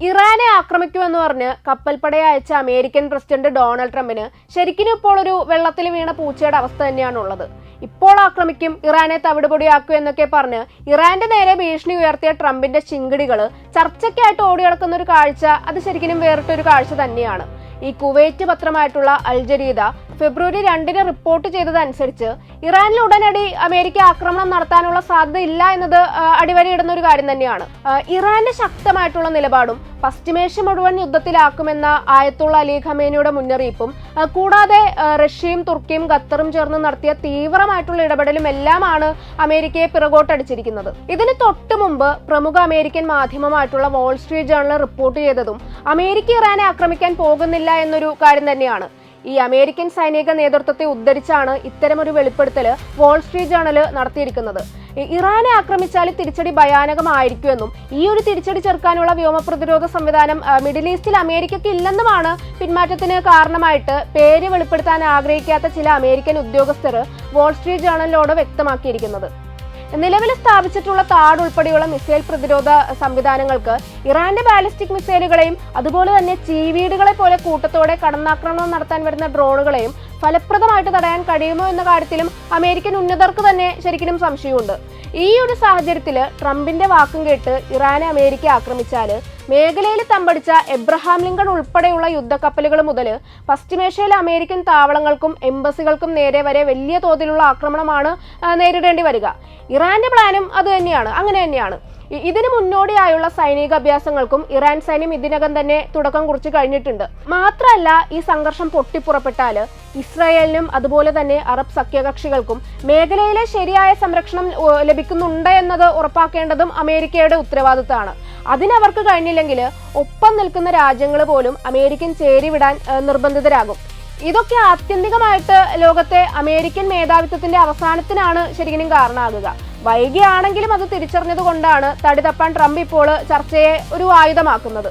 ഇറാനെ ആക്രമിക്കുമെന്ന് പറഞ്ഞ് കപ്പൽപ്പടയെ അയച്ച അമേരിക്കൻ പ്രസിഡന്റ് ഡൊണാൾഡ് ട്രംപിന് ശരിക്കും ഇപ്പോൾ ഒരു വെള്ളത്തിൽ വീണ പൂച്ചയുടെ അവസ്ഥ തന്നെയാണുള്ളത്. ഇപ്പോൾ ആക്രമിക്കും, ഇറാനെ തവിടുപൊടിയാക്കും എന്നൊക്കെ പറഞ്ഞ് ഇറാന്റെ നേരെ ഭീഷണി ഉയർത്തിയ ട്രംപിന്റെ ചിങ്കിടികൾ ചർച്ചയ്ക്കായിട്ട് ഓടിയടക്കുന്ന ഒരു കാഴ്ച അത് ശരിക്കും വേറിട്ടൊരു കാഴ്ച തന്നെയാണ്. ഈ കുവൈറ്റ് പത്രമായിട്ടുള്ള അൽ ജരീദ ഫെബ്രുവരി 2 റിപ്പോർട്ട് ചെയ്തതനുസരിച്ച് ഇറാനിൽ ഉടനടി അമേരിക്ക ആക്രമണം നടത്താനുള്ള സാധ്യത ഇല്ല എന്നത് അടിവരയിടുന്ന ഒരു കാര്യം തന്നെയാണ്. ഇറാന്റെ ശക്തമായിട്ടുള്ള നിലപാടും പശ്ചിമേഷ്യ മുഴുവൻ യുദ്ധത്തിലാക്കുമെന്ന ആയത്തുള്ള അലി ഖമേനിയുടെ മുന്നറിയിപ്പും കൂടാതെ റഷ്യയും തുർക്കിയും ഖത്തറും ചേർന്ന് നടത്തിയ തീവ്രമായിട്ടുള്ള ഇടപെടലും എല്ലാമാണ് അമേരിക്കയെ പിറകോട്ടടിച്ചിരിക്കുന്നത്. ഇതിന് തൊട്ടു മുമ്പ് പ്രമുഖ അമേരിക്കൻ മാധ്യമമായിട്ടുള്ള വാൾ സ്ട്രീറ്റ് ജേർണൽ റിപ്പോർട്ട് ചെയ്തതും അമേരിക്ക ഇറാനെ ആക്രമിക്കാൻ പോകുന്നില്ല എന്നൊരു കാര്യം തന്നെയാണ്. ഈ അമേരിക്കൻ സൈനിക നേതൃത്വത്തെ ഉദ്ധരിച്ചാണ് ഇത്തരമൊരു വെളിപ്പെടുത്തൽ വാൾ സ്ട്രീറ്റ് ജേർണൽ നടത്തിയിരിക്കുന്നത്. ഇറാനെ ആക്രമിച്ചാൽ തിരിച്ചടി ഭയാനകമായിരിക്കുമെന്നും ഈ ഒരു തിരിച്ചടി ചെറുക്കാനുള്ള വ്യോമ പ്രതിരോധ സംവിധാനം മിഡിൽ ഈസ്റ്റിൽ അമേരിക്കയ്ക്ക് ഇല്ലെന്നുമാണ് പിന്മാറ്റത്തിന് കാരണമായിട്ട് പേര് വെളിപ്പെടുത്താൻ ആഗ്രഹിക്കാത്ത ചില അമേരിക്കൻ ഉദ്യോഗസ്ഥർ വാൾ സ്ട്രീറ്റ് ജേർണലിനോട് വ്യക്തമാക്കിയിരിക്കുന്നത്. നിലവിൽ സ്ഥാപിച്ചിട്ടുള്ള താഡ് ഉൾപ്പെടെയുള്ള മിസൈൽ പ്രതിരോധ സംവിധാനങ്ങൾക്ക് ഇറാന്റെ ബാലിസ്റ്റിക് മിസൈലുകളെയും അതുപോലെ തന്നെ ചീവീടുകളെ പോലെ കൂട്ടത്തോടെ കടന്നാക്രമണം നടത്താൻ വരുന്ന ഡ്രോണുകളെയും ഫലപ്രദമായിട്ട് തടയാൻ കഴിയുമോ എന്ന കാര്യത്തിലും അമേരിക്കൻ ഉന്നതർക്ക് തന്നെ ശരിക്കും സംശയമുണ്ട്. ഈ ഒരു സാഹചര്യത്തിൽ ട്രംപിന്റെ വാക്കും കേട്ട് ഇറാനെ അമേരിക്ക ആക്രമിച്ചാൽ മേഖലയിൽ തമ്പടിച്ച എബ്രഹാം ലിങ്കൺ ഉൾപ്പെടെയുള്ള യുദ്ധക്കപ്പലുകൾ മുതൽ പശ്ചിമേഷ്യയിലെ അമേരിക്കൻ താവളങ്ങൾക്കും എംബസികൾക്കും നേരെ വരെ വലിയ തോതിലുള്ള ആക്രമണമാണ് നേരിടേണ്ടി വരിക. ഇറാന്റെ പ്ലാനും അത് തന്നെയാണ്, അങ്ങനെ തന്നെയാണ്. ഇതിന് മുന്നോടിയായുള്ള സൈനിക അഭ്യാസങ്ങൾക്കും ഇറാൻ സൈന്യം ഇതിനകം തന്നെ തുടക്കം കുറിച്ച് കഴിഞ്ഞിട്ടുണ്ട്. മാത്രമല്ല, ഈ സംഘർഷം പൊട്ടിപ്പുറപ്പെട്ടാൽ ഇസ്രായേലിനും അതുപോലെ തന്നെ അറബ് സഖ്യകക്ഷികൾക്കും മേഖലയിലെ ശരിയായ സംരക്ഷണം ലഭിക്കുന്നുണ്ട് എന്നത് ഉറപ്പാക്കേണ്ടതും അമേരിക്കയുടെ ഉത്തരവാദിത്തമാണ്. അതിനവർക്ക് കഴിഞ്ഞില്ലെങ്കിൽ ഒപ്പം നിൽക്കുന്ന രാജ്യങ്ങൾ പോലും അമേരിക്കൻ ചേരിവിടാൻ നിർബന്ധിതരാകും. ഇതൊക്കെ ആത്യന്തികമായിട്ട് ലോകത്തെ അമേരിക്കൻ മേധാവിത്വത്തിന്റെ അവസാനത്തിനാണ് ശരിക്കും കാരണമാകുക. വൈകിയാണെങ്കിലും അത് തിരിച്ചറിഞ്ഞത് കൊണ്ടാണ് തടി തപ്പാൻ ട്രംപ് ഇപ്പോൾ ചർച്ചയെ ഒരു ആയുധമാക്കുന്നത്.